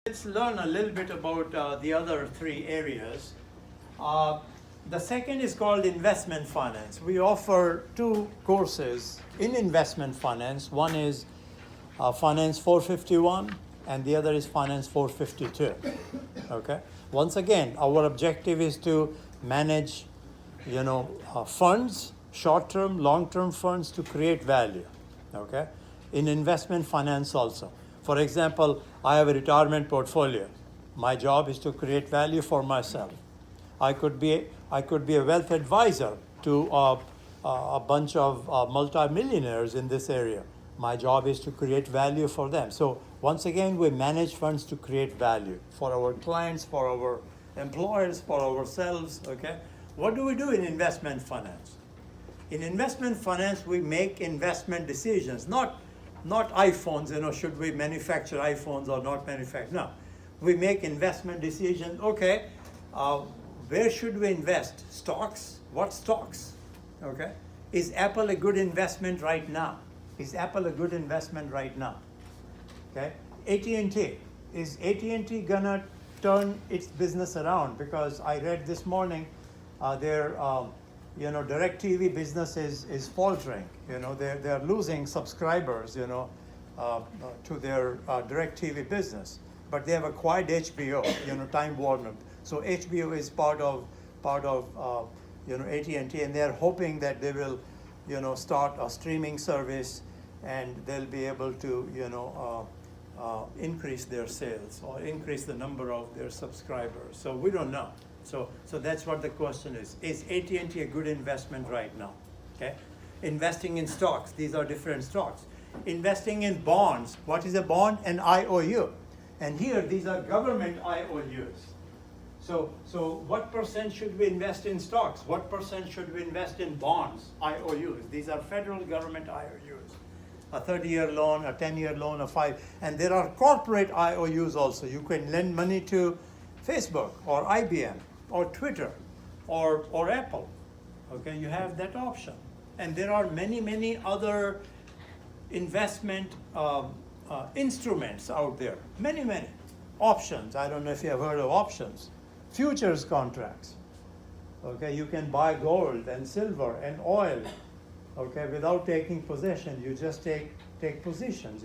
Let's learn a little bit about the other three areas. The second is called investment finance. We offer two courses in investment finance. One is Finance 451 and the other is Finance 452. Okay. Once again, our objective is to manage, funds, short-term, long-term funds to create value. Okay. In investment finance also. For example, I have a retirement portfolio. My job is to create value for myself. I could be a wealth advisor to a bunch of multimillionaires in this area. My job is to create value for them. So once again, we manage funds to create value for our clients, for our employers, for ourselves. Okay. What do we do in investment finance? In investment finance, we make investment decisions, not iPhones, should we manufacture iPhones or not manufacture? No, we make investment decisions. Okay, where should we invest? Stocks? What stocks? Okay, is Apple a good investment right now? Is Apple a good investment right now? Okay, AT&T. Is AT&T gonna turn its business around? Because I read this morning their DirecTV business is faltering. They're losing subscribers, to their DirecTV business. But they have acquired HBO, Time Warner. So HBO is part of AT&T, and they're hoping that they will, start a streaming service, and they'll be able to, increase their sales or increase the number of their subscribers. So we don't know. So that's what the question is. Is AT&T a good investment right now? Okay. Investing in stocks. These are different stocks. Investing in bonds. What is a bond? An IOU. And here, these are government IOUs. So what percent should we invest in stocks? What percent should we invest in bonds, IOUs? These are federal government IOUs. A 30-year loan, a 10-year loan, a 5. And there are corporate IOUs also. You can lend money to Facebook or IBM or Twitter or Apple. Okay, you have that option. And there are many other investment instruments out there. Many options. I don't know if you have heard of options. Futures contracts. Okay, you can buy gold and silver and oil. Okay, without taking possession, you just take positions.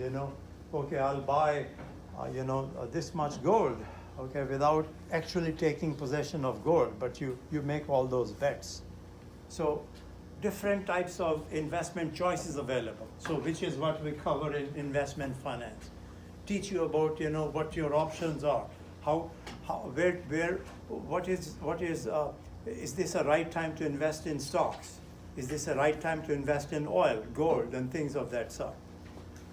Okay, I'll buy this much gold. Okay, without actually taking possession of gold, but you make all those bets. So different types of investment choices available. So which is what we cover in investment finance. Teach you about what your options are. Is this a right time to invest in stocks? Is this a right time to invest in oil, gold, and things of that sort?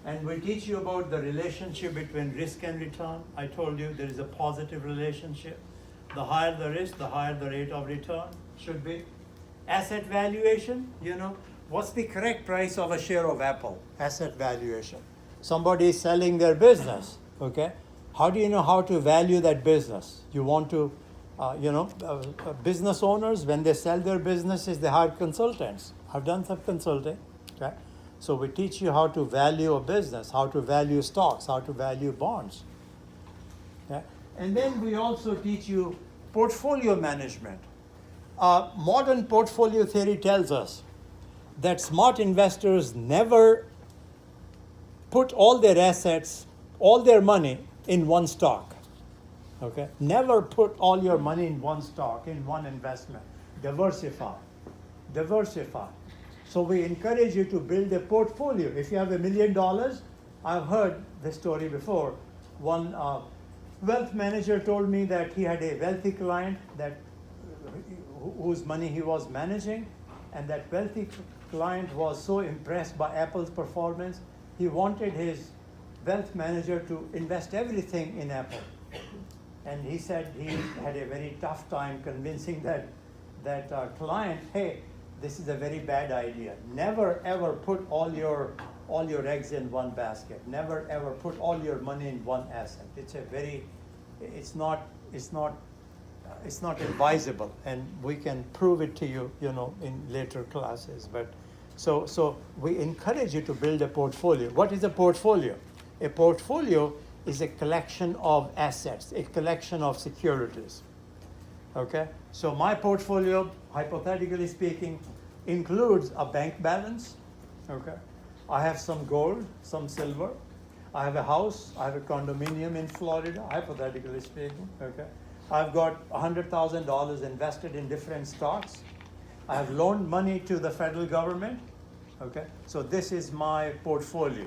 And we teach you about the relationship between risk and return. I told you there is a positive relationship. The higher the risk, the higher the rate of return should be. Asset valuation, what's the correct price of a share of Apple? Asset valuation. Somebody is selling their business, okay? How do you know how to value that business? You want to, business owners, when they sell their businesses, they hire consultants. I've done some consulting, okay? So we teach you how to value a business, how to value stocks, how to value bonds. Okay? And then we also teach you portfolio management. Modern portfolio theory tells us that smart investors never put all their assets, all their money in one stock. Okay? Never put all your money in one stock, in one investment. Diversify. So we encourage you to build a portfolio. If you have $1 million, I've heard this story before. One wealth manager told me that he had a wealthy client whose money he was managing, and that wealthy client was so impressed by Apple's performance, he wanted his wealth manager to invest everything in Apple. And he said he had a very tough time convincing that client, hey, this is a very bad idea. Never ever put all your eggs in one basket. Never ever put all your money in one asset. It's not advisable, and we can prove it to you, in later classes. But so we encourage you to build a portfolio. What is a portfolio? A portfolio is a collection of assets, a collection of securities. Okay? So my portfolio, hypothetically speaking, includes a bank balance. Okay? I have some gold, some silver. I have a house, I have a condominium in Florida, hypothetically speaking. Okay? I've got $100,000 invested in different stocks. I have loaned money to the federal government. Okay? So this is my portfolio.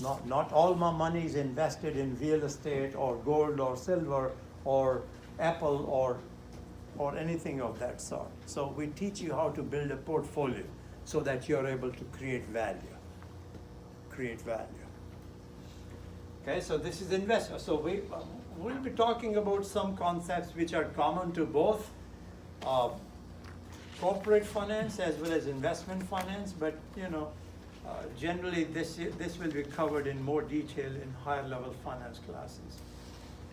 Not all my money is invested in real estate or gold or silver or Apple or anything of that sort. So we teach you how to build a portfolio so that you're able to create value. Create value. Okay, so this is investment. So we'll be talking about some concepts which are common to both corporate finance as well as investment finance, but generally this will be covered in more detail in higher level finance classes.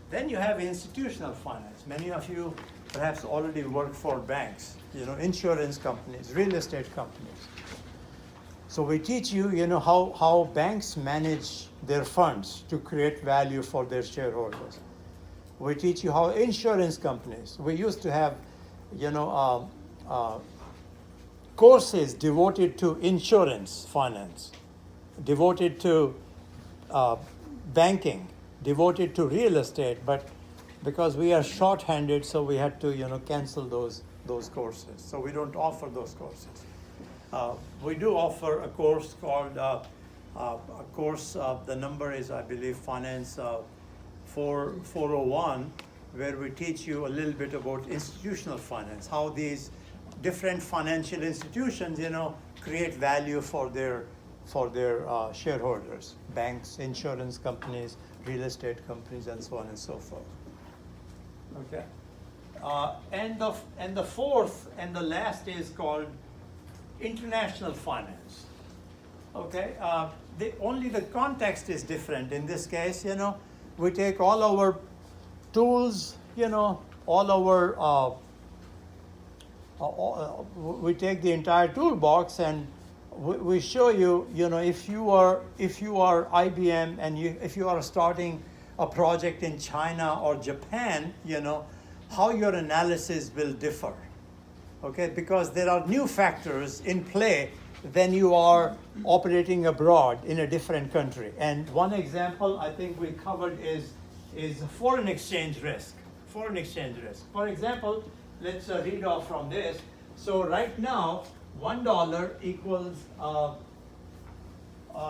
Then you have institutional finance. Many of you perhaps already work for banks, insurance companies, real estate companies. So we teach you, how banks manage their funds to create value for their shareholders. We teach you how insurance companies, we used to have, courses devoted to insurance finance, devoted to banking, devoted to real estate, but because we are short-handed, so we had to, cancel those courses. So we don't offer those courses. We do offer a course called, the number is, I believe, Finance 401, where we teach you a little bit about institutional finance, how these different financial institutions, create value for their shareholders, banks, insurance companies, real estate companies, and so on and so forth. Okay. And the fourth and the last is called international finance. Okay. Only the context is different. In this case, we take all our tools, all our we take the entire toolbox and we show you, if you are IBM and if you are starting a project in China or Japan, how your analysis will differ. Okay, because there are new factors in play when you are operating abroad in a different country. And one example I think we covered is foreign exchange risk. Foreign exchange risk. For example, let's read off from this. So right now, $1 equals,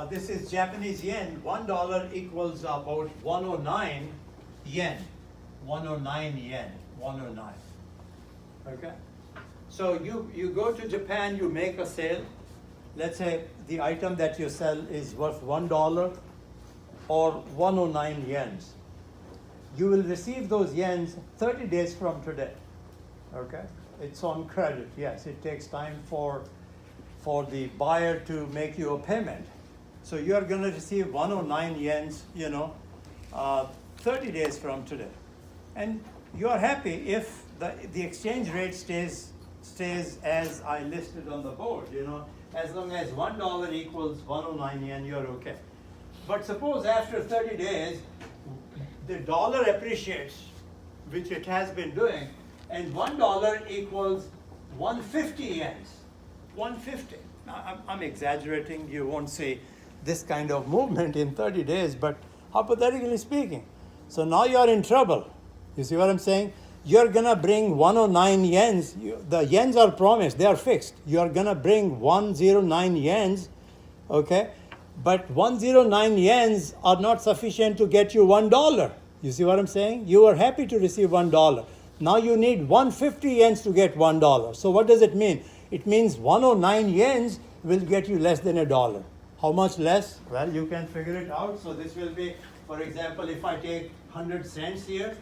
this is Japanese yen, $1 equals about 109 yen. 109 yen, 109. Okay? So you go to Japan, you make a sale. Let's say the item that you sell is worth $1 or 109 yens. You will receive those yens 30 days from today. Okay? It's on credit. Yes, it takes time for the buyer to make you a payment. So you are going to receive 109 yens, 30 days from today. And you are happy if the exchange rate stays as I listed on the board, as long as $1 equals 109 yen, you're okay. But suppose after 30 days, the dollar appreciates, which it has been doing, and $1 equals 150 yens. 150. Now, I'm exaggerating. You won't see this kind of movement in 30 days, but hypothetically speaking. So now you're in trouble. You see what I'm saying? You're going to bring 109 yens. The yens are promised. They are fixed. You're going to bring 109 yens, okay? But 109 yens are not sufficient to get you $1. You see what I'm saying? You are happy to receive $1. Now you need 150 yens to get $1. So what does it mean? It means 109 yens will get you less than $1. How much less? Well, you can figure it out. So this will be, for example, if I take 100 cents here,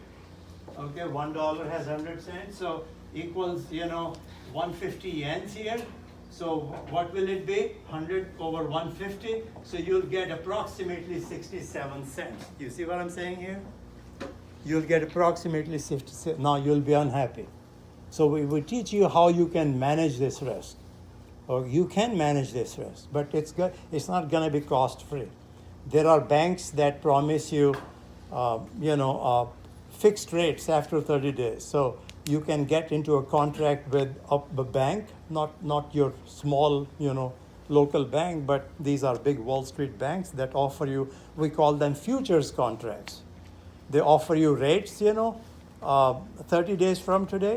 okay, $1 has 100 cents, so equals, 150 yens here. So what will it be? 100 over 150. So you'll get approximately 67 cents. You see what I'm saying here? You'll get approximately 67. Now you'll be unhappy. So we will teach you how you can manage this risk. Or you can manage this risk, but it's not going to be cost-free. There are banks that promise you, fixed rates after 30 days. So you can get into a contract with a bank, not your small, local bank, but these are big Wall Street banks that offer you, we call them futures contracts. They offer you rates, 30 days from today.